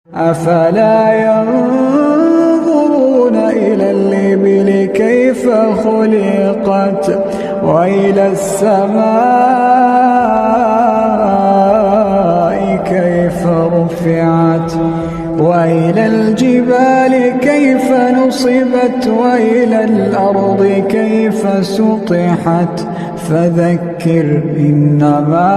أفلا ينظرون إلى الإبل كيف خلقت وإلى السماء كيف رفعت وإلى الجبال كيف نصبت وإلى الأرض كيف سطحت فذكر إنما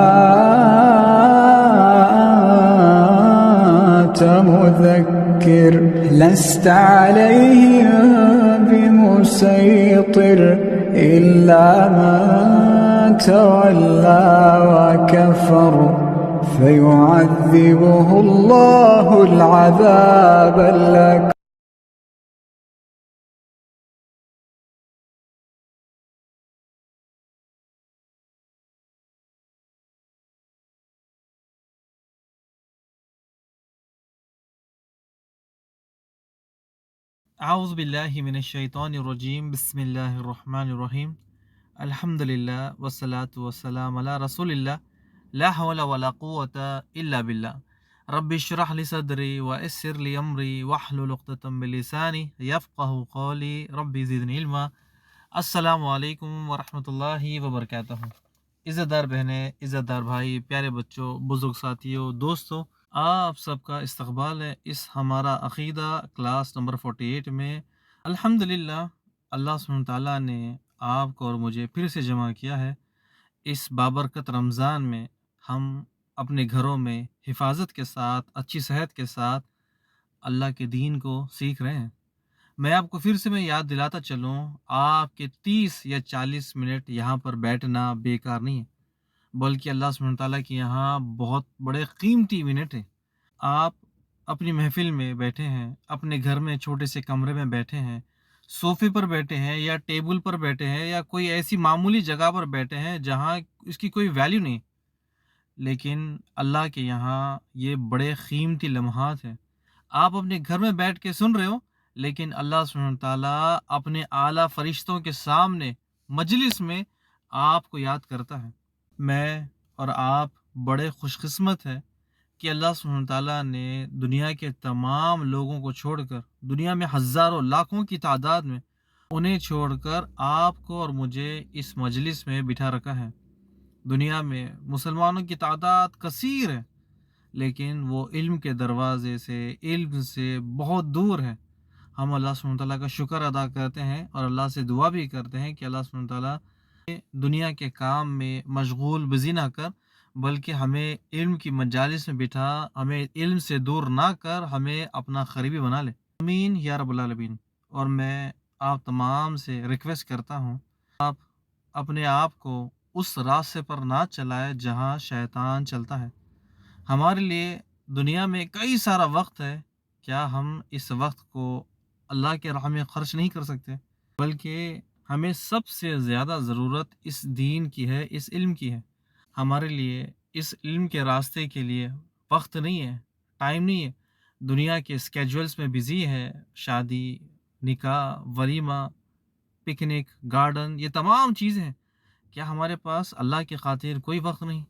أنت مذكر لست عليهم بمسيطر إلا من تولى وكفر فيعذبه الله العذاب الأكبر. اعوذ باللہ من الشیطان الرجیم بسم اللہ الرحمن الرحیم الحمدللہ والصلاة والسلام علی رسول اللہ لا حول ولا قوة الا باللہ رب اشرح لی صدری ویسر لی امری واحلل عقدۃ من لسانی یفقہوا قولی رب زدنی علما. السلام علیکم ورحمۃ اللہ وبرکاتہ. عزت دار بہنیں، عزت دار بھائی، پیارے بچوں، بزرگ ساتھیوں، دوستوں، آپ سب کا استقبال ہے اس ہمارا عقیدہ کلاس نمبر 48 میں. الحمدللہ اللہ سبحانہ تعالیٰ نے آپ کو اور مجھے پھر سے جمع کیا ہے اس بابرکت رمضان میں. ہم اپنے گھروں میں حفاظت کے ساتھ، اچھی صحت کے ساتھ اللہ کے دین کو سیکھ رہے ہیں. میں آپ کو پھر سے یاد دلاتا چلوں، آپ کے 30 یا 40 منٹ یہاں پر بیٹھنا بیکار نہیں ہے، بلکہ اللہ سبحانہ تعالیٰ کے یہاں بہت بڑے قیمتی منٹ ہیں. آپ اپنی محفل میں بیٹھے ہیں، اپنے گھر میں چھوٹے سے کمرے میں بیٹھے ہیں، صوفے پر بیٹھے ہیں یا ٹیبل پر بیٹھے ہیں یا کوئی ایسی معمولی جگہ پر بیٹھے ہیں جہاں اس کی کوئی ویلیو نہیں، لیکن اللہ کے یہاں یہ بڑے قیمتی لمحات ہیں. آپ اپنے گھر میں بیٹھ کے سن رہے ہو، لیکن اللہ سبحانہ تعالیٰ اپنے اعلیٰ فرشتوں کے سامنے مجلس میں آپ کو یاد کرتا ہے. میں اور آپ بڑے خوش قسمت ہیں کہ اللہ سبحانہ تعالیٰ نے دنیا کے تمام لوگوں کو چھوڑ کر، دنیا میں ہزاروں لاکھوں کی تعداد میں انہیں چھوڑ کر آپ کو اور مجھے اس مجلس میں بٹھا رکھا ہے. دنیا میں مسلمانوں کی تعداد کثیر ہے، لیکن وہ علم کے دروازے سے، علم سے بہت دور ہے. ہم اللہ سبحانہ تعالیٰ کا شکر ادا کرتے ہیں اور اللہ سے دعا بھی کرتے ہیں کہ اللہ سبحانہ تعالیٰ دنیا کے کام میں مشغول بزی نہ کر، بلکہ ہمیں علم کی مجالس میں بٹھا، ہمیں علم سے دور نہ کر ہمیں اپنا قریبی بنا لے. آمین یا رب العالمین. اور میں آپ تمام سے ریکویسٹ کرتا ہوں، آپ اپنے آپ کو اس راستے پر نہ چلائے جہاں شیطان چلتا ہے. ہمارے لیے دنیا میں کئی سارا وقت ہے، کیا ہم اس وقت کو اللہ کے راہ میں خرچ نہیں کر سکتے؟ بلکہ ہمیں سب سے زیادہ ضرورت اس دین کی ہے، اس علم کی ہے. ہمارے لیے اس علم کے راستے کے لیے وقت نہیں ہے، ٹائم نہیں ہے. دنیا کے اسکیجولز میں بزی ہے، شادی، نکاح، ولیمہ، پکنک، گارڈن، یہ تمام چیزیں ہیں. کیا ہمارے پاس اللہ کی خاطر کوئی وقت نہیں؟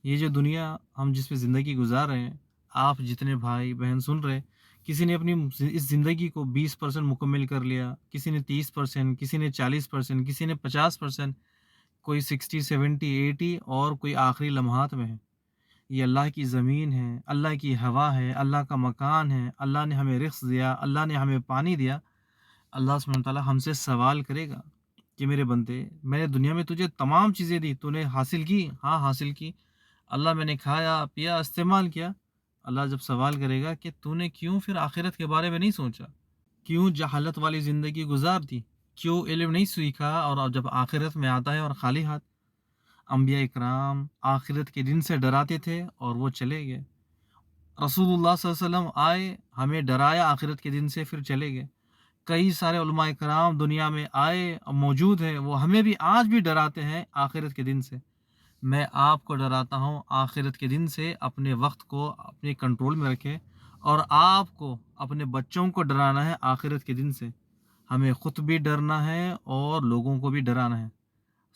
یہ جو دنیا ہم جس میں زندگی گزار رہے ہیں، آپ جتنے بھائی بہن سن رہے، کسی نے اپنی اس زندگی کو 20% مکمل کر لیا، کسی نے 30%، کسی نے 40%، کسی نے 50%، کوئی 60، 70، 80 اور کوئی آخری لمحات میں ہے. یہ اللہ کی زمین ہے، اللہ کی ہوا ہے، اللہ کا مکان ہے. اللہ نے ہمیں رزق دیا، اللہ نے ہمیں پانی دیا. اللہ سبحانہ تعالیٰ ہم سے سوال کرے گا کہ میرے بندے، میں نے دنیا میں تجھے تمام چیزیں دی، تو نے حاصل کی؟ ہاں حاصل کی. اللہ میں نے کھایا پیا استعمال کیا. اللہ جب سوال کرے گا کہ تو نے کیوں پھر آخرت کے بارے میں نہیں سوچا، کیوں جہالت والی زندگی گزار دی، کیوں علم نہیں سیکھا، اور جب آخرت میں آتا ہے اور خالی ہاتھ. انبیاء اکرام آخرت کے دن سے ڈراتے تھے اور وہ چلے گئے. رسول اللہ صلی اللہ علیہ وسلم آئے، ہمیں ڈرایا آخرت کے دن سے، پھر چلے گئے. کئی سارے علماء کرام دنیا میں آئے، موجود ہیں، وہ ہمیں بھی آج بھی ڈراتے ہیں آخرت کے دن سے. میں آپ کو ڈراتا ہوں آخرت کے دن سے. اپنے وقت کو اپنے کنٹرول میں رکھیں، اور آپ کو اپنے بچوں کو ڈرانا ہے آخرت کے دن سے. ہمیں خود بھی ڈرنا ہے اور لوگوں کو بھی ڈرانا ہے.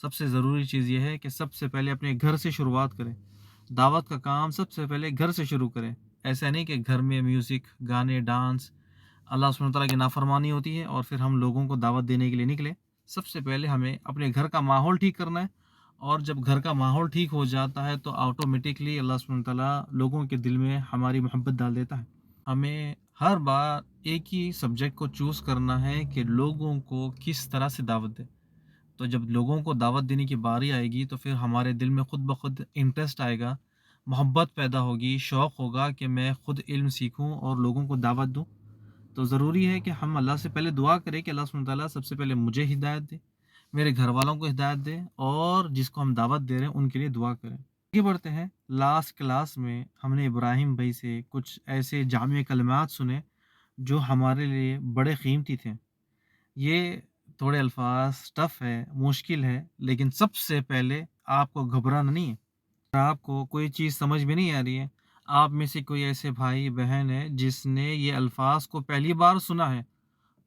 سب سے ضروری چیز یہ ہے کہ سب سے پہلے اپنے گھر سے شروعات کریں. دعوت کا کام سب سے پہلے گھر سے شروع کریں. ایسا نہیں کہ گھر میں میوزک، گانے، ڈانس، اللہ سبحانہ تعالیٰ کی نافرمانی ہوتی ہے اور پھر ہم لوگوں کو دعوت دینے کے لیے نکلے۔ سب سے پہلے ہمیں اپنے گھر کا ماحول ٹھیک کرنا ہے، اور جب گھر کا ماحول ٹھیک ہو جاتا ہے تو آٹومیٹکلی اللہ سبحانہ تعالیٰ لوگوں کے دل میں ہماری محبت ڈال دیتا ہے۔ ہمیں ہر بار ایک ہی سبجیکٹ کو چوز کرنا ہے کہ لوگوں کو کس طرح سے دعوت دے۔ تو جب لوگوں کو دعوت دینے کی باری آئے گی تو پھر ہمارے دل میں خود بخود انٹرسٹ آئے گا، محبت پیدا ہوگی، شوق ہوگا کہ میں خود علم سیکھوں اور لوگوں کو دعوت دوں۔ تو ضروری ہے کہ ہم اللہ سے پہلے دعا کریں کہ اللہ سبحانہ تعالیٰ سب سے پہلے مجھے ہدایت دے، میرے گھر والوں کو ہدایت دے، اور جس کو ہم دعوت دے رہے ہیں ان کے لیے دعا کریں۔ آگے بڑھتے ہیں۔ لاسٹ کلاس میں ہم نے ابراہیم بھائی سے کچھ ایسے جامع کلمات سنے جو ہمارے لیے بڑے قیمتی تھے۔ یہ تھوڑے الفاظ ٹف ہے، مشکل ہے، لیکن سب سے پہلے آپ کو گھبرانا نہیں ہے۔ اگر آپ کو کوئی چیز سمجھ میں نہیں آ رہی ہے، آپ میں سے کوئی ایسے بھائی بہن ہے جس نے یہ الفاظ کو پہلی بار سنا ہے،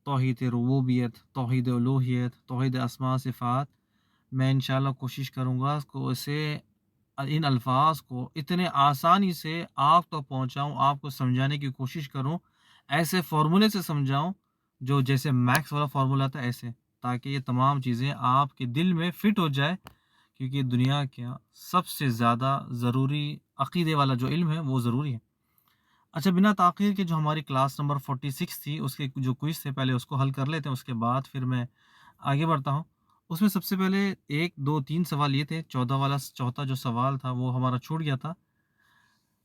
توحید ربوبیت، توحید الوہیت، توحید اسماء صفات، میں انشاءاللہ کوشش کروں گا کو اسے ان الفاظ کو اتنے آسانی سے آپ تک پہنچاؤں، آپ کو سمجھانے کی کوشش کروں، ایسے فارمولے سے سمجھاؤں جو جیسے میکس والا فارمولا تھا ایسے، تاکہ یہ تمام چیزیں آپ کے دل میں فٹ ہو جائے، کیونکہ دنیا کا سب سے زیادہ ضروری عقیدے والا جو علم ہے وہ ضروری ہے۔ اچھا، بنا تاخیر کے جو ہماری کلاس نمبر 46 تھی اس کے جو کوئز تھے پہلے اس کو حل کر لیتے ہیں، اس کے بعد پھر میں آگے بڑھتا ہوں۔ اس میں سب سے پہلے 1 2 3 سوال یہ تھے، 14 والا چوتھا جو سوال تھا وہ ہمارا چھوٹ گیا تھا۔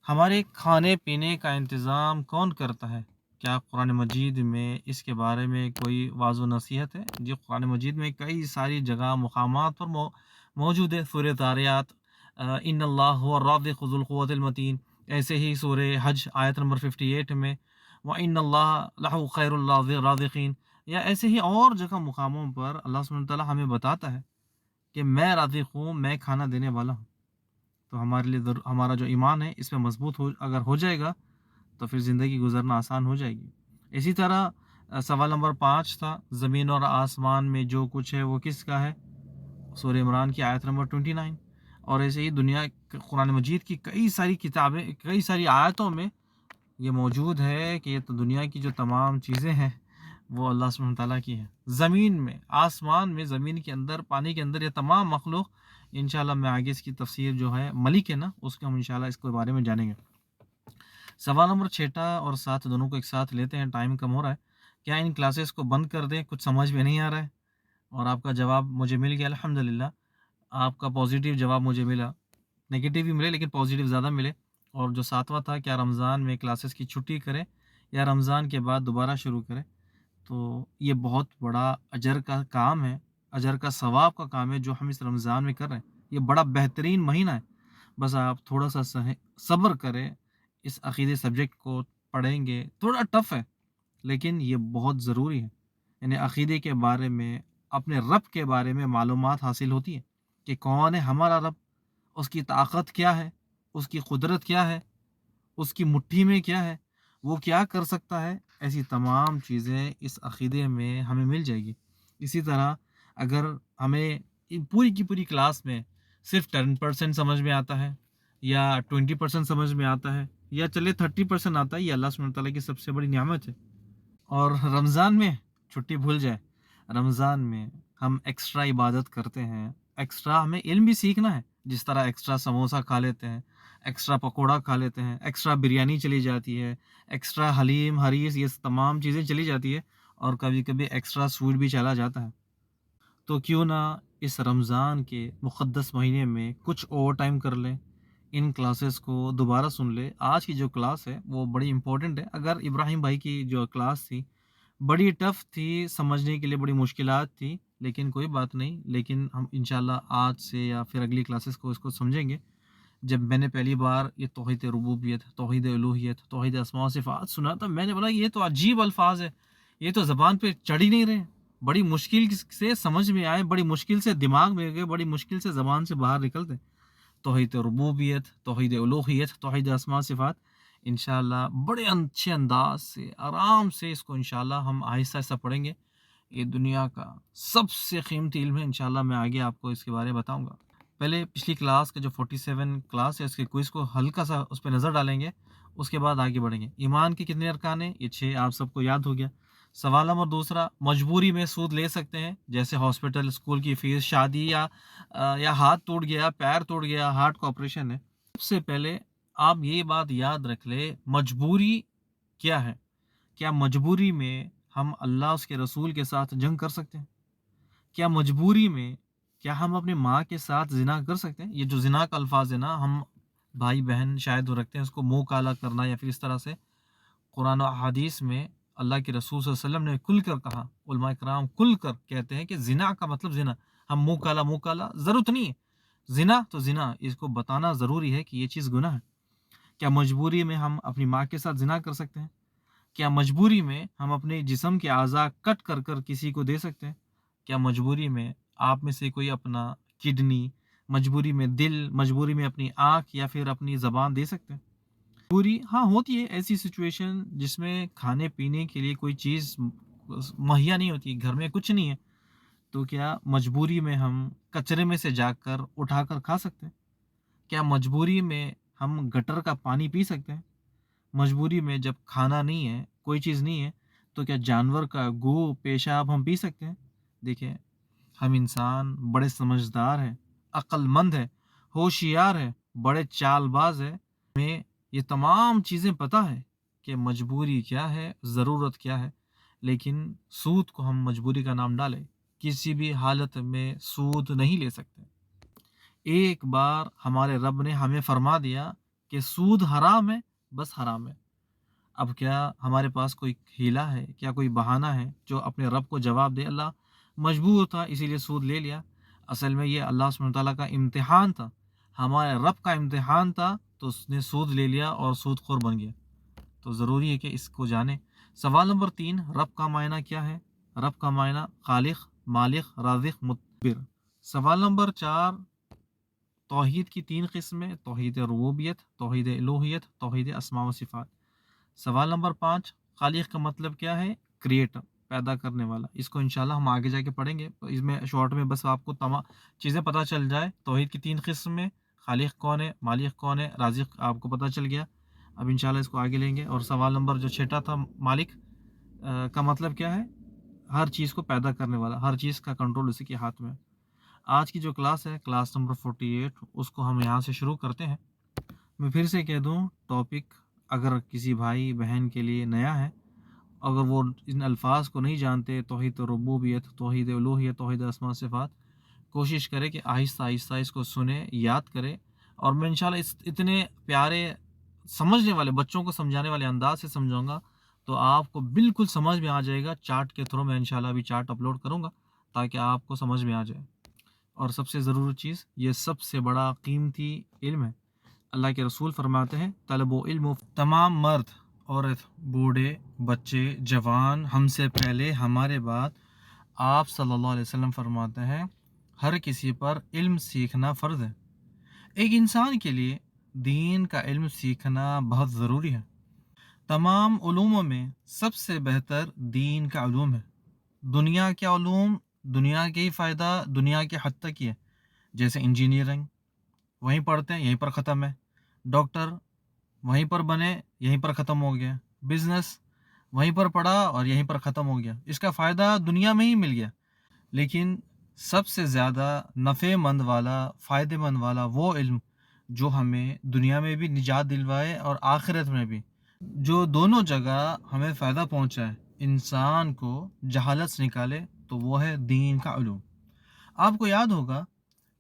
ہمارے کھانے پینے کا انتظام کون کرتا ہے؟ کیا قرآن مجید میں اس کے بارے میں کوئی واضح نصیحت ہے؟ جی، قرآن مجید میں کئی ساری جگہ مقامات پر موجود ہے۔ سورہ ذاریات، ان اللہ هو الرازق ذو القوۃ المتین، ایسے ہی سورہ حج آیت نمبر 58 میں وَإِنَّ اللَّهَ لَهُ خَيْرُ الرازقین، یا ایسے ہی اور جگہ مقاموں پر اللہ سبحانہ تعالیٰ ہمیں بتاتا ہے کہ میں رازق ہوں، میں کھانا دینے والا ہوں۔ تو ہمارے لیے ہمارا جو ایمان ہے اس میں مضبوط اگر ہو جائے گا تو پھر زندگی گزرنا آسان ہو جائے گی۔ اسی طرح سوال نمبر 5 تھا، زمین اور آسمان میں جو کچھ ہے وہ کس کا ہے؟ سورہ عمران کی آیت نمبر 29۔ اور ایسے ہی قرآن مجید کی کئی ساری کتابیں، کئی ساری آیتوں میں یہ موجود ہے کہ یہ تو دنیا کی جو تمام چیزیں ہیں وہ اللہ سبحانہ تعالیٰ کی ہے۔ زمین میں، آسمان میں، زمین کے اندر، پانی کے اندر، یہ تمام مخلوق، انشاءاللہ میں آگے اس کی تفسیر جو ہے ملک ہے نا اس کے ہم انشاءاللہ اس کے بارے میں جانیں گے۔ سوال نمبر 6 اور 7 دونوں کو ایک ساتھ لیتے ہیں، ٹائم کم ہو رہا ہے۔ کیا ان کلاسز کو بند کر دیں؟ کچھ سمجھ میں نہیں آ رہا ہے؟ اور آپ کا جواب مجھے مل گیا الحمدللہ، آپ کا پازیٹیو جواب مجھے ملا، نگیٹیو بھی ملے لیکن پازیٹیو زیادہ ملے۔ اور جو 7واں تھا، کیا رمضان میں کلاسز کی چھٹی کریں یا رمضان کے بعد دوبارہ شروع کریں؟ تو یہ بہت بڑا اجر کا کام ہے، اجر کا ثواب کا کام ہے جو ہم اس رمضان میں کر رہے ہیں۔ یہ بڑا بہترین مہینہ ہے، بس آپ تھوڑا سا صبر کریں، اس عقیدے سبجیکٹ کو پڑھیں گے، تھوڑا ٹف ہے لیکن یہ بہت ضروری ہے۔ یعنی عقیدے کے بارے میں، اپنے رب کے بارے میں معلومات حاصل ہوتی ہے کہ کون ہے ہمارا رب، اس کی طاقت کیا ہے، اس کی قدرت کیا ہے، اس کی مٹھی میں کیا ہے، وہ کیا کر سکتا ہے۔ ایسی تمام چیزیں اس عقیدے میں ہمیں مل جائے گی۔ اسی طرح اگر ہمیں پوری کی پوری کلاس میں صرف 10% سمجھ میں آتا ہے یا 20% سمجھ میں آتا ہے یا چلے 30% آتا ہے، یہ اللہ سبحانہ تعالیٰ کی سب سے بڑی نعمت ہے۔ اور رمضان میں چھٹی بھول جائے، رمضان میں ہم ایکسٹرا عبادت کرتے ہیں، ایکسٹرا ہمیں علم بھی سیکھنا ہے، جس طرح ایکسٹرا سموسا کھا لیتے ہیں، ایکسٹرا پکوڑا کھا لیتے ہیں، ایکسٹرا بریانی چلی جاتی ہے، ایکسٹرا حلیم حریث، یہ تمام چیزیں چلی جاتی ہے، اور کبھی کبھی ایکسٹرا سویٹ بھی چلا جاتا ہے۔ تو کیوں نہ اس رمضان کے مقدس مہینے میں کچھ اوور ٹائم کر لیں، ان کلاسز کو دوبارہ سن لیں۔ آج کی جو کلاس ہے وہ بڑی امپورٹنٹ ہے۔ اگر ابراہیم بھائی کی جو کلاس تھی بڑی ٹف تھی، سمجھنے کے لیے بڑی مشکلات تھی، لیکن کوئی بات نہیں، لیکن ہم انشاءاللہ آج سے یا پھر اگلی کلاسز کو اس کو سمجھیں گے۔ جب میں نے پہلی بار یہ توحید ربوبیت، توحید الوہیت، توحید اسماء و صفات سنا تھا، میں نے بولا یہ تو عجیب الفاظ ہے، یہ تو زبان پہ چڑھ ہی نہیں رہے، بڑی مشکل سے سمجھ میں آئے، بڑی مشکل سے دماغ میں گئے، بڑی مشکل سے زبان سے باہر نکلتے۔ توحید ربوبیت، توحید الوہیت، توحید اسماء و صفات، انشاءاللہ بڑے اچھے انداز سے، آرام سے اس کو انشاءاللہ ہم آہستہ آہستہ پڑھیں گے۔ یہ دنیا کا سب سے قیمتی علم ہے، انشاءاللہ میں آگے آپ کو اس کے بارے میں بتاؤں گا۔ پہلے پچھلی کلاس کا جو 47 کلاس ہے اس کے کوئز کو ہلکا سا اس پہ نظر ڈالیں گے، اس کے بعد آگے بڑھیں گے۔ ایمان کے کتنے ارکان ہیں؟ یہ 6 آپ سب کو یاد ہو گیا۔ سوال نمبر دوسرا، مجبوری میں سود لے سکتے ہیں، جیسے ہاسپٹل، اسکول کی فیس، شادی یا ہاتھ ٹوٹ گیا، پیر ٹوٹ گیا، ہارٹ کا آپریشن ہے۔ سب سے پہلے آپ یہ بات یاد رکھ لیں، مجبوری کیا ہے؟ کیا مجبوری میں ہم اللہ اس کے رسول کے ساتھ جنگ کر سکتے ہیں؟ کیا مجبوری میں کیا ہم اپنی ماں کے ساتھ زنا کر سکتے ہیں؟ یہ جو زنا کا الفاظ ہے نا، ہم بھائی بہن شاید وہ رکھتے ہیں اس کو منہ کالا کرنا یا پھر اس طرح سے۔ قرآن و حدیث میں اللہ کے رسول صلی اللہ علیہ وسلم نے کھل کر کہا، علماء کرام کھل کر کہتے ہیں کہ زنا کا مطلب زنا، ہم منہ کالا ضرورت نہیں ہے، زنا تو زنا، اس کو بتانا ضروری ہے کہ یہ چیز گناہ ہے۔ کیا مجبوری میں ہم اپنی ماں کے ساتھ زنا کر سکتے ہیں؟ کیا مجبوری میں ہم اپنے جسم کے اعضاء کٹ کر کر کسی کو دے سکتے ہیں؟ کیا مجبوری میں آپ میں سے کوئی اپنا کڈنی، مجبوری میں دل، مجبوری میں اپنی آنکھ یا پھر اپنی زبان دے سکتے ہیں؟ مجبوری ہاں ہوتی ہے، ایسی سچویشن جس میں کھانے پینے کے لیے کوئی چیز مہیا نہیں ہوتی، گھر میں کچھ نہیں ہے، تو کیا مجبوری میں ہم کچرے میں سے جا کر اٹھا کر کھا سکتے ہیں؟ کیا مجبوری میں ہم گٹر کا پانی پی سکتے ہیں؟ مجبوری میں جب کھانا نہیں ہے، کوئی چیز نہیں ہے، تو کیا جانور کا گو، پیشاب ہم پی سکتے ہیں؟ دیکھیں، ہم انسان بڑے سمجھدار ہیں، عقل مند ہے، ہوشیار ہے، بڑے چال باز ہے، ہمیں یہ تمام چیزیں پتہ ہے کہ مجبوری کیا ہے، ضرورت کیا ہے، لیکن سود کو ہم مجبوری کا نام ڈالیں، کسی بھی حالت میں سود نہیں لے سکتے۔ ایک بار ہمارے رب نے ہمیں فرما دیا کہ سود حرام ہے، بس حرام ہے۔ اب کیا ہمارے پاس کوئی ہیلہ ہے، کیا کوئی بہانہ ہے جو اپنے رب کو جواب دے؟ اللہ مجبور تھا اسی لیے سود لے لیا؟ اصل میں یہ اللہ سبحانہ تعالیٰ کا امتحان تھا، ہمارے رب کا امتحان تھا، تو اس نے سود لے لیا اور سود خور بن گیا۔ تو ضروری ہے کہ اس کو جانیں۔ سوال نمبر 3، رب کا معنی کیا ہے؟ رب کا معنی خالق، مالک، رازق، مدبر۔ سوال نمبر 4، توحید کی 3 قسمیں، توحید ربوبیت، توحید الوہیت، توحید اسماء و صفات۔ سوال نمبر 5، خالق کا مطلب کیا ہے؟ کریٹر، پیدا کرنے والا۔ اس کو انشاءاللہ ہم آگے جا کے پڑھیں گے، اس میں شارٹ میں بس آپ کو تمام چیزیں پتہ چل جائے۔ توحید کی 3 قسمیں، خالق کون ہے، مالک کون ہے، رازق آپ کو پتہ چل گیا۔ اب انشاءاللہ اس کو آگے لیں گے۔ اور سوال نمبر جو 6 تھا، مالک کا مطلب کیا ہے؟ ہر چیز کو پیدا کرنے والا، ہر چیز کا کنٹرول اسی کے ہاتھ میں۔ آج کی جو کلاس ہے، کلاس نمبر 48، اس کو ہم یہاں سے شروع کرتے ہیں۔ میں پھر سے کہہ دوں، ٹاپک اگر کسی بھائی بہن کے لیے نیا ہے، اگر وہ ان الفاظ کو نہیں جانتے، توحید ربوبیت، توحید الوہیت، توحید اسماء و صفات، کوشش کرے کہ آہستہ آہستہ اس کو سنے، یاد کرے، اور میں انشاءاللہ اتنے پیارے سمجھنے والے بچوں کو سمجھانے والے انداز سے سمجھاؤں گا تو آپ کو بالکل سمجھ میں آ جائے گا۔ چارٹ کے تھرو میں انشاءاللہ ابھی چارٹ اپلوڈ کروں گا تاکہ آپ کو سمجھ میں آ جائے۔ اور سب سے ضروری چیز، یہ سب سے بڑا قیمتی علم ہے۔ اللہ کے رسول فرماتے ہیں، طلب و علم، تمام مرد، عورت، بوڑھے، بچے، جوان، ہم سے پہلے، ہمارے بعد، آپ صلی اللہ علیہ وسلم فرماتے ہیں ہر کسی پر علم سیکھنا فرض ہے۔ ایک انسان کے لیے دین کا علم سیکھنا بہت ضروری ہے۔ تمام علوموں میں سب سے بہتر دین کا علوم ہے۔ دنیا کے علوم، دنیا کے ہی فائدہ دنیا کے حد تک ہی ہے، جیسے انجینئرنگ وہیں پڑھتے ہیں، یہیں پر ختم ہے، ڈاکٹر وہیں پر بنے، یہیں پر ختم ہو گیا، بزنس وہیں پر پڑھا اور یہیں پر ختم ہو گیا، اس کا فائدہ دنیا میں ہی مل گیا۔ لیکن سب سے زیادہ نفع مند والا، فائدہ مند والا وہ علم جو ہمیں دنیا میں بھی نجات دلوائے اور آخرت میں بھی، جو دونوں جگہ ہمیں فائدہ پہنچائے، انسان کو جہالت سے نکالے، تو وہ ہے دین کا علوم۔ آپ کو یاد ہوگا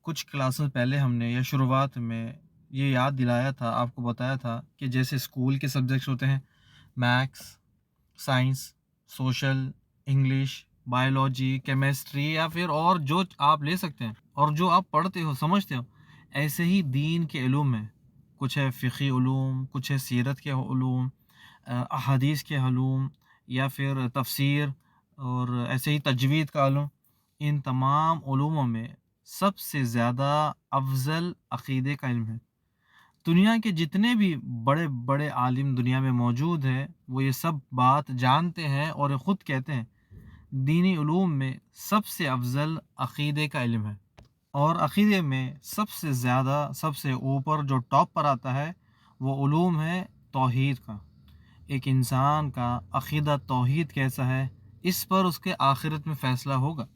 کچھ کلاسز پہلے ہم نے یا شروعات میں یہ یاد دلایا تھا، آپ کو بتایا تھا کہ جیسے اسکول کے سبجیکٹس ہوتے ہیں، maths, science, social, English, biology, chemistry, یا پھر اور جو آپ لے سکتے ہیں اور جو آپ پڑھتے ہو، سمجھتے ہو، ایسے ہی دین کے علوم میں کچھ ہے فقہی علوم، کچھ ہے سیرت کے علوم، احادیث کے علوم، یا پھر تفسیر، اور ایسے ہی تجوید کا علوم۔ ان تمام علوموں میں سب سے زیادہ افضل عقیدے کا علم ہے۔ دنیا کے جتنے بھی بڑے بڑے عالم دنیا میں موجود ہیں، وہ یہ سب بات جانتے ہیں اور خود کہتے ہیں دینی علوم میں سب سے افضل عقیدے کا علم ہے، اور عقیدے میں سب سے زیادہ، سب سے اوپر جو ٹاپ پر آتا ہے وہ علوم ہے توحید کا، ایک انسان کا عقیدہ توحید کیسا ہے، اس پر اس کے آخرت میں فیصلہ ہوگا۔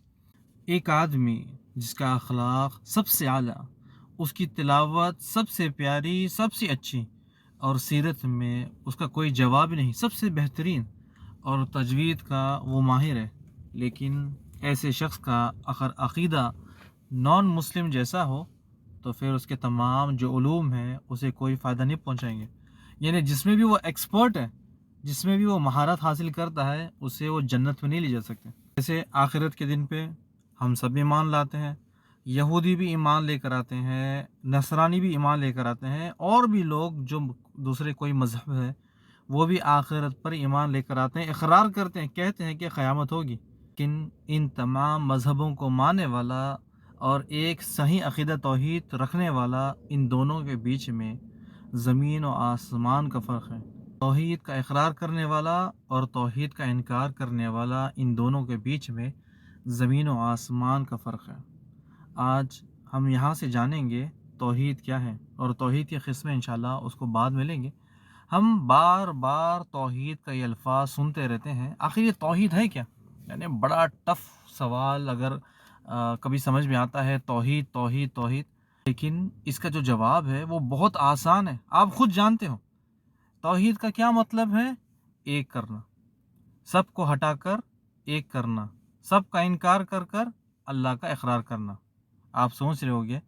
ایک آدمی جس کا اخلاق سب سے اعلیٰ، اس کی تلاوت سب سے پیاری، سب سے اچھی، اور سیرت میں اس کا کوئی جواب نہیں، سب سے بہترین، اور تجوید کا وہ ماہر ہے، لیکن ایسے شخص کا اگر عقیدہ نان مسلم جیسا ہو تو پھر اس کے تمام جو علوم ہیں اسے کوئی فائدہ نہیں پہنچائیں گے۔ یعنی جس میں بھی وہ ایکسپرٹ ہے، جس میں بھی وہ مہارت حاصل کرتا ہے، اسے وہ جنت میں نہیں لے جا سکتے۔ جیسے آخرت کے دن پہ ہم سب ایمان لاتے ہیں، یہودی بھی ایمان لے کر آتے ہیں، نصرانی بھی ایمان لے کر آتے ہیں، اور بھی لوگ جو دوسرے کوئی مذہب ہے وہ بھی آخرت پر ایمان لے کر آتے ہیں، اقرار کرتے ہیں، کہتے ہیں کہ قیامت ہوگی۔ لیکن ان تمام مذہبوں کو ماننے والا اور ایک صحیح عقیدہ توحید رکھنے والا، ان دونوں کے بیچ میں زمین و آسمان کا فرق ہے۔ توحید کا اقرار کرنے والا اور توحید کا انکار کرنے والا، ان دونوں کے بیچ میں زمین و آسمان کا فرق ہے۔ آج ہم یہاں سے جانیں گے توحید کیا ہے، اور توحید کی قسمیں انشاءاللہ اس کو بعد میں لیں گے۔ ہم بار بار توحید کا یہ الفاظ سنتے رہتے ہیں، آخر یہ توحید ہے کیا؟ یعنی بڑا ٹف سوال اگر کبھی سمجھ میں آتا ہے، توحید توحید توحید، لیکن اس کا جو جواب ہے وہ بہت آسان ہے، آپ خود جانتے ہو۔ توحید کا کیا مطلب ہے؟ ایک کرنا، سب کو ہٹا کر ایک کرنا، سب کا انکار کر کر اللہ کا اقرار کرنا۔ آپ سوچ رہے ہوگے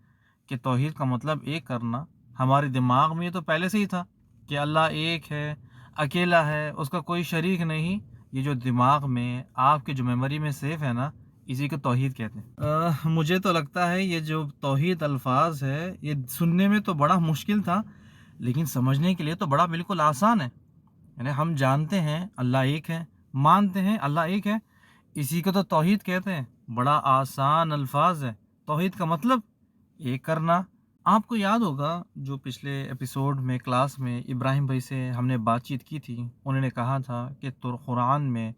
کہ توحید کا مطلب ایک کرنا، ہمارے دماغ میں یہ تو پہلے سے ہی تھا کہ اللہ ایک ہے، اکیلا ہے، اس کا کوئی شریک نہیں۔ یہ جو دماغ میں آپ کے جو میموری میں سیف ہے نا، اسی کو توحید کہتے ہیں۔ مجھے تو لگتا ہے یہ جو توحید الفاظ ہے یہ سننے میں تو بڑا مشکل تھا، لیکن سمجھنے کے لیے تو بڑا بالکل آسان ہے۔ یعنی ہم جانتے ہیں اللہ ایک ہے، مانتے ہیں اللہ ایک ہے، اسی کو تو توحید کہتے ہیں۔ بڑا آسان الفاظ ہے۔ توحید کا مطلب ایک کرنا۔ آپ کو یاد ہوگا جو پچھلے ایپیسوڈ میں کلاس میں ابراہیم بھائی سے ہم نے بات چیت کی تھی، انہوں نے کہا تھا کہ قرآن میں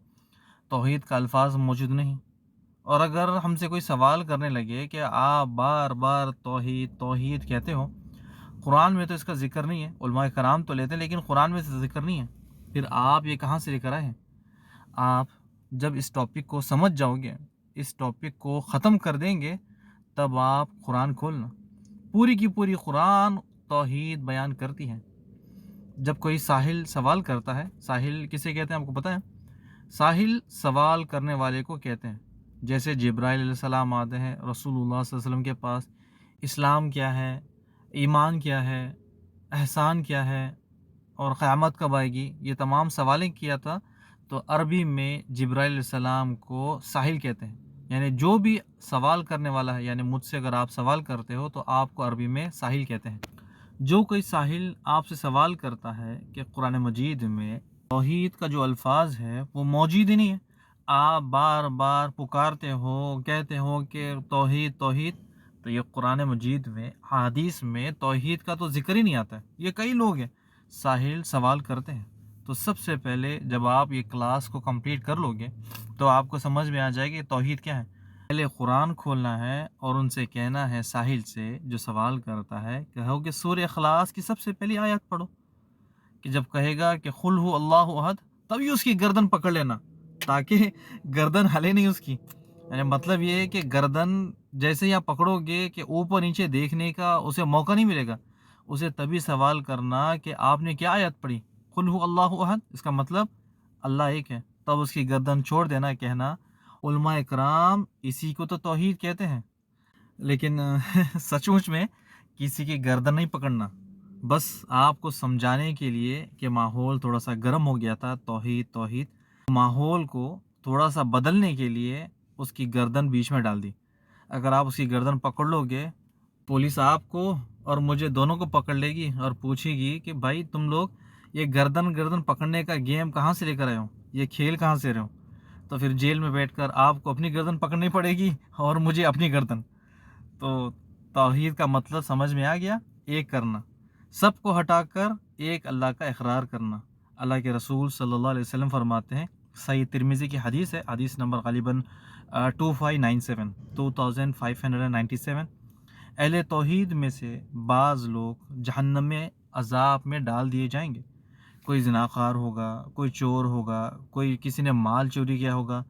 توحید کا الفاظ موجود نہیں، اور اگر ہم سے کوئی سوال کرنے لگے کہ آپ بار بار توحید توحید کہتے ہو، قرآن میں تو اس کا ذکر نہیں ہے، علماء کرام تو لیتے ہیں لیکن قرآن میں سے ذکر نہیں ہے، پھر آپ یہ کہاں سے لے کر آئے ہیں؟ آپ جب اس ٹاپک کو سمجھ جاؤ گے، اس ٹاپک کو ختم کر دیں گے، تب آپ قرآن کھولنا، پوری کی پوری قرآن توحید بیان کرتی ہے۔ جب کوئی ساحل سوال کرتا ہے، ساحل کسے کہتے ہیں آپ کو پتہ ہے؟ ساحل سوال کرنے والے کو کہتے ہیں۔ جیسے جبرائیل علیہ السلام آتے ہیں رسول اللہ صلی اللہ علیہ وسلم کے پاس، اسلام کیا ہے، ایمان کیا ہے، احسان کیا ہے، اور قیامت کب آئے گی، یہ تمام سوالیں کیا تھا، تو عربی میں جبرائیل علیہ السلام کو ساحل کہتے ہیں۔ یعنی جو بھی سوال کرنے والا ہے، یعنی مجھ سے اگر آپ سوال کرتے ہو تو آپ کو عربی میں ساحل کہتے ہیں۔ جو کوئی ساحل آپ سے سوال کرتا ہے کہ قرآن مجید میں توحید کا جو الفاظ ہے وہ موجود ہی نہیں ہے، آپ بار بار پکارتے ہو، کہتے ہو کہ توحید توحید، تو یہ قرآن مجید میں حدیث میں توحید کا تو ذکر ہی نہیں آتا ہے۔ یہ کئی لوگ ہیں ساحل سوال کرتے ہیں۔ تو سب سے پہلے جب آپ یہ کلاس کو کمپلیٹ کر لو گے تو آپ کو سمجھ میں آ جائے گا کہ توحید کیا ہے۔ پہلے قرآن کھولنا ہے اور ان سے کہنا ہے، ساحل سے جو سوال کرتا ہے، کہو کہ سورہ اخلاص کی سب سے پہلی آیت پڑھو، کہ جب کہے گا کہ قل ہو اللہ احد، تبھی اس کی گردن پکڑ لینا، تاکہ گردن ہلے نہیں اس کی۔ یعنی مطلب یہ ہے کہ گردن جیسے ہی آپ پکڑو گے کہ اوپر نیچے دیکھنے کا اسے موقع نہیں ملے گا، اسے تبھی سوال کرنا کہ آپ نے کیا آیت پڑھی، قل ہو اللہ احد، اس کا مطلب اللہ ایک ہے، تب اس کی گردن چھوڑ دینا، کہنا علماء اکرام اسی کو تو توحید کہتے ہیں۔ لیکن سچ مچ میں کسی کی گردن نہیں پکڑنا، بس آپ کو سمجھانے کے لیے کہ ماحول تھوڑا سا گرم ہو گیا تھا، توحید توحید، ماحول کو تھوڑا سا بدلنے کے لیے اس کی گردن بیچ میں ڈال دی۔ اگر آپ اس کی گردن پکڑ لو گے، پولیس آپ کو اور مجھے دونوں کو پکڑ لے گی اور پوچھے گی کہ بھائی تم لوگ یہ گردن پکڑنے کا گیم کہاں سے لے کر آئے ہو، یہ کھیل کہاں سے رہے ہو؟ تو پھر جیل میں بیٹھ کر آپ کو اپنی گردن پکڑنی پڑے گی اور مجھے اپنی گردن۔ تو توحید کا مطلب سمجھ میں آ گیا، ایک کرنا، سب کو ہٹا کر ایک اللہ کا اقرار کرنا۔ اللہ کے رسول صلی اللہ علیہ وسلم فرماتے ہیں، صحیح ترمذی کی حدیث ہے، حدیث نمبر غالباً 2597، اہل توحید میں سے بعض لوگ جہنم میں عذاب میں ڈال دیے جائیں گے، کوئی زناخار ہوگا، کوئی چور ہوگا، کوئی کسی نے مال چوری کیا ہوگا،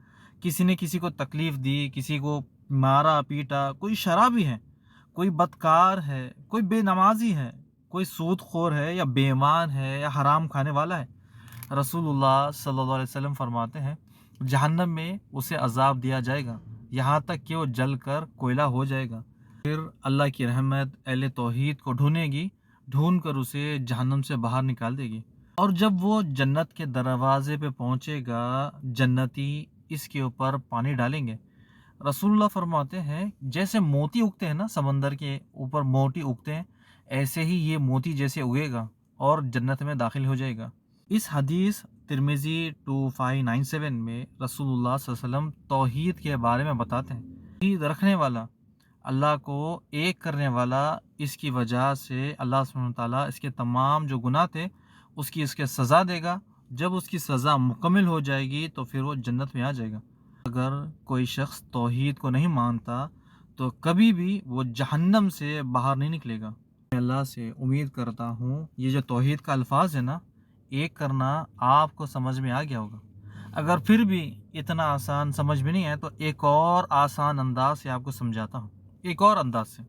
کسی نے کسی کو تکلیف دی، کسی کو مارا پیٹا، کوئی شرابی ہے، کوئی بدکار ہے، کوئی بے نمازی ہے، کوئی سود خور ہے یا بے ایمان ہے یا حرام کھانے والا ہے، رسول اللہ صلی اللہ علیہ وسلم فرماتے ہیں جہنم میں اسے عذاب دیا جائے گا یہاں تک کہ وہ جل کر کوئلہ ہو جائے گا۔ پھر اللہ کی رحمت اہل توحید کو ڈھونڈے گی، ڈھونڈ کر اسے جہنم سے باہر نکال دے گی، اور جب وہ جنت کے دروازے پہ پہنچے گا جنتی اس کے اوپر پانی ڈالیں گے۔ رسول اللہ فرماتے ہیں جیسے موتی اگتے ہیں نا، سمندر کے اوپر موتی اگتے ہیں، ایسے ہی یہ موتی جیسے اگے گا اور جنت میں داخل ہو جائے گا۔ اس حدیث ترمذی 2597 میں رسول اللہ صلی اللہ علیہ وسلم توحید کے بارے میں بتاتے ہیں۔ توحید رکھنے والا، اللہ کو ایک کرنے والا، اس کی وجہ سے اللہ سبحانہ وتعالیٰ اس کے تمام جو گناہ تھے اس کے سزا دے گا۔ جب اس کی سزا مکمل ہو جائے گی تو پھر وہ جنت میں آ جائے گا۔ اگر کوئی شخص توحید کو نہیں مانتا تو کبھی بھی وہ جہنم سے باہر نہیں نکلے گا۔ میں اللہ سے امید کرتا ہوں یہ جو توحید کا الفاظ ہے نا، ایک کرنا آپ کو سمجھ میں آ گیا ہوگا۔ اگر پھر بھی اتنا آسان سمجھ میں نہیں ہے تو ایک اور آسان انداز سے آپ کو سمجھاتا ہوں، ایک اور انداز سے۔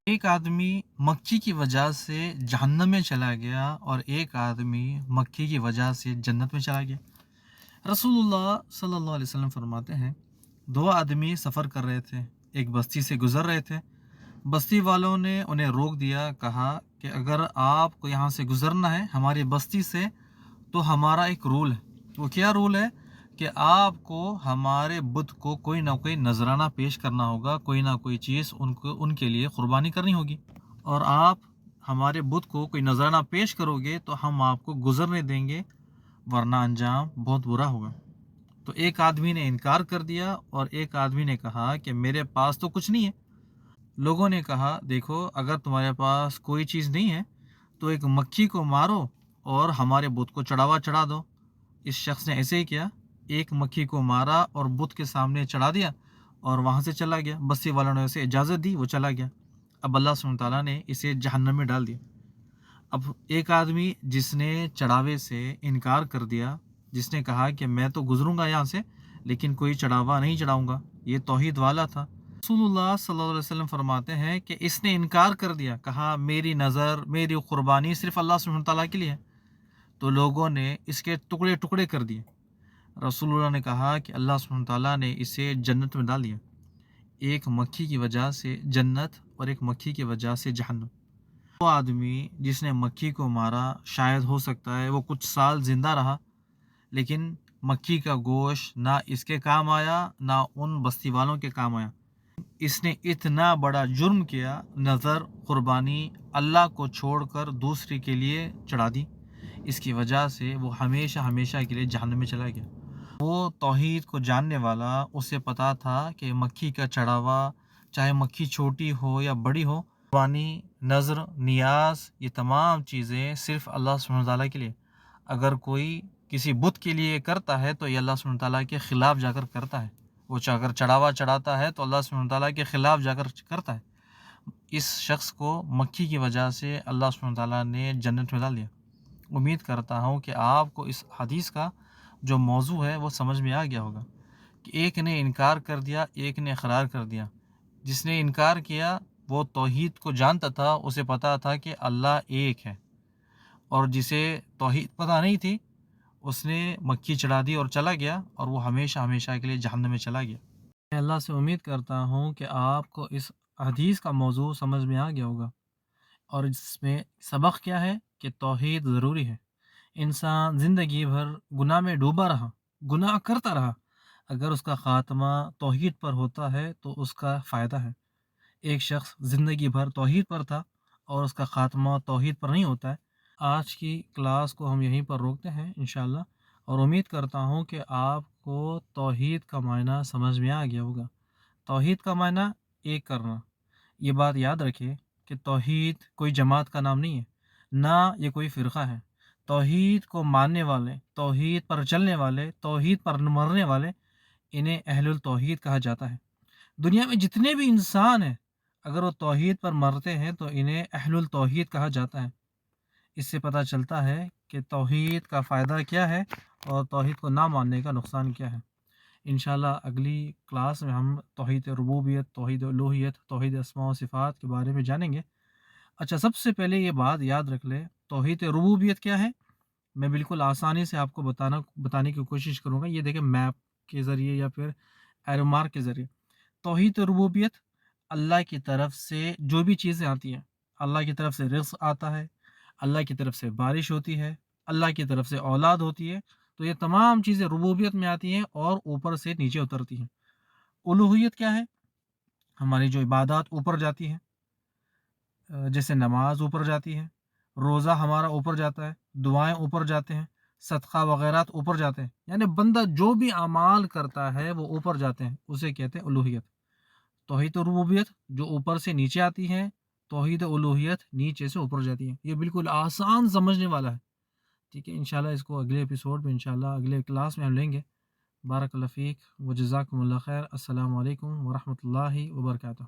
ایک آدمی مکھی کی وجہ سے جہنم میں چلا گیا اور ایک آدمی مکھی کی وجہ سے جنت میں چلا گیا۔ رسول اللہ صلی اللہ علیہ وسلم فرماتے ہیں دو آدمی سفر کر رہے تھے، ایک بستی سے گزر رہے تھے، بستی والوں نے انہیں روک دیا، کہا کہ اگر آپ کو یہاں سے گزرنا ہے ہماری بستی سے تو ہمارا ایک رول ہے۔ وہ کیا رول ہے؟ کہ آپ کو ہمارے بت کو کوئی نہ کوئی نذرانہ پیش کرنا ہوگا، کوئی نہ کوئی چیز ان کے لیے قربانی کرنی ہوگی، اور آپ ہمارے بت کو کوئی نذرانہ پیش کرو گے تو ہم آپ کو گزرنے دیں گے، ورنہ انجام بہت برا ہوگا۔ تو ایک آدمی نے انکار کر دیا اور ایک آدمی نے کہا کہ میرے پاس تو کچھ نہیں ہے۔ لوگوں نے کہا دیکھو اگر تمہارے پاس کوئی چیز نہیں ہے تو ایک مکھی کو مارو اور ہمارے بت کو چڑھاوا چڑھا دو۔ اس شخص نے ایسے ہی کیا، ایک مکھی کو مارا اور بت کے سامنے چڑھا دیا اور وہاں سے چلا گیا۔ بستی والوں نے اسے اجازت دی، وہ چلا گیا۔ اب اللہ سبحانہ وتعالیٰ نے اسے جہنم میں ڈال دیا۔ اب ایک آدمی جس نے چڑھاوے سے انکار کر دیا، جس نے کہا کہ میں تو گزروں گا یہاں سے لیکن کوئی چڑھاوا نہیں چڑھاؤں گا، یہ توحید والا تھا۔ رسول اللہ صلی اللہ علیہ وسلم فرماتے ہیں کہ اس نے انکار کر دیا، کہا میری نظر، میری قربانی صرف اللہ سبحانہ تعالیٰ کے لیے ہے، تو لوگوں نے اس کے ٹکڑے ٹکڑے کر دیے۔ رسول اللہ نے کہا کہ اللہ سبحانہ تعالیٰ نے اسے جنت میں ڈال دیا، ایک مکھی کی وجہ سے جنت اور ایک مکھی کی وجہ سے جہنم۔ وہ آدمی جس نے مکھی کو مارا شاید ہو سکتا ہے وہ کچھ سال زندہ رہا، لیکن مکھی کا گوشت نہ اس کے کام آیا نہ ان بستی والوں کے کام آیا۔ اس نے اتنا بڑا جرم کیا، نظر قربانی اللہ کو چھوڑ کر دوسرے کے لیے چڑھا دی، اس کی وجہ سے وہ ہمیشہ ہمیشہ کے لیے جہنم میں چلا گیا۔ وہ توحید کو جاننے والا، اسے پتا تھا کہ مکھی کا چڑھاوا چاہے مکھی چھوٹی ہو یا بڑی ہو، قربانی، نذر، نیاز، یہ تمام چیزیں صرف اللہ سبحانہ تعالیٰ کے لیے۔ اگر کوئی کسی بت کے لیے کرتا ہے تو یہ اللہ سبحانہ تعالیٰ کے خلاف جا کر کرتا ہے، وہ اگر چڑھاوا چڑھاتا ہے تو اللہ سبحانہ تعالیٰ کے خلاف جا کر کرتا ہے۔ اس شخص کو مکھی کی وجہ سے اللہ سبحانہ تعالیٰ نے جنت میں ڈال دیا۔ امید کرتا ہوں کہ آپ کو اس حدیث کا جو موضوع ہے وہ سمجھ میں آ گیا ہوگا کہ ایک نے انکار کر دیا، ایک نے اقرار کر دیا۔ جس نے انکار کیا وہ توحید کو جانتا تھا، اسے پتا تھا کہ اللہ ایک ہے، اور جسے توحید پتہ نہیں تھی اس نے مکھی چڑھا دی اور چلا گیا، اور وہ ہمیشہ ہمیشہ کے لیے جہنم میں چلا گیا۔ میں اللہ سے امید کرتا ہوں کہ آپ کو اس حدیث کا موضوع سمجھ میں آ گیا ہوگا، اور اس میں سبق کیا ہے کہ توحید ضروری ہے۔ انسان زندگی بھر گناہ میں ڈوبا رہا، گناہ کرتا رہا، اگر اس کا خاتمہ توحید پر ہوتا ہے تو اس کا فائدہ ہے۔ ایک شخص زندگی بھر توحید پر تھا اور اس کا خاتمہ توحید پر نہیں ہوتا ہے۔ آج کی کلاس کو ہم یہیں پر روکتے ہیں انشاءاللہ، اور امید کرتا ہوں کہ آپ کو توحید کا معنی سمجھ میں آ گیا ہوگا۔ توحید کا معنی ایک کرنا۔ یہ بات یاد رکھیں کہ توحید کوئی جماعت کا نام نہیں ہے، نہ یہ کوئی فرقہ ہے۔ توحید کو ماننے والے، توحید پر چلنے والے، توحید پر مرنے والے، انہیں اہل التوحید کہا جاتا ہے۔ دنیا میں جتنے بھی انسان ہیں اگر وہ توحید پر مرتے ہیں تو انہیں اہل التوحید کہا جاتا ہے۔ اس سے پتہ چلتا ہے کہ توحید کا فائدہ کیا ہے اور توحید کو نہ ماننے کا نقصان کیا ہے۔ انشاءاللہ اگلی کلاس میں ہم توحید ربوبیت، توحید الوہیت، توحید اسماء و صفات کے بارے میں جانیں گے۔ اچھا، سب سے پہلے یہ بات یاد رکھ لیں، توحید ربوبیت کیا ہے؟ میں بالکل آسانی سے آپ کو بتانے کی کوشش کروں گا۔ یہ دیکھیں میپ کے ذریعے یا پھر ایرو مارک کے ذریعے۔ توحید ربوبیت اللہ کی طرف سے جو بھی چیزیں آتی ہیں، اللہ کی طرف سے رزق آتا ہے، اللہ کی طرف سے بارش ہوتی ہے، اللہ کی طرف سے اولاد ہوتی ہے، تو یہ تمام چیزیں ربوبیت میں آتی ہیں اور اوپر سے نیچے اترتی ہیں۔ الوہیت کیا ہے؟ ہماری جو عبادات اوپر جاتی ہیں، جیسے نماز اوپر جاتی ہے، روزہ ہمارا اوپر جاتا ہے، دعائیں اوپر جاتے ہیں، صدقہ وغیرات اوپر جاتے ہیں، یعنی بندہ جو بھی اعمال کرتا ہے وہ اوپر جاتے ہیں، اسے کہتے ہیں الوہیت۔ توحید ربوبیت جو اوپر سے نیچے آتی ہے، توحید الوہیت نیچے سے اوپر جاتی ہے۔ یہ بالکل آسان سمجھنے والا ہے، ٹھیک ہے۔ انشاءاللہ اس کو اگلے ایپیسوڈ میں، انشاءاللہ اگلے کلاس میں ہم لیں گے۔ بارک اللہ فیک و جزاکم اللہ خیر۔ السلام علیکم ورحمۃ اللہ وبرکاتہ۔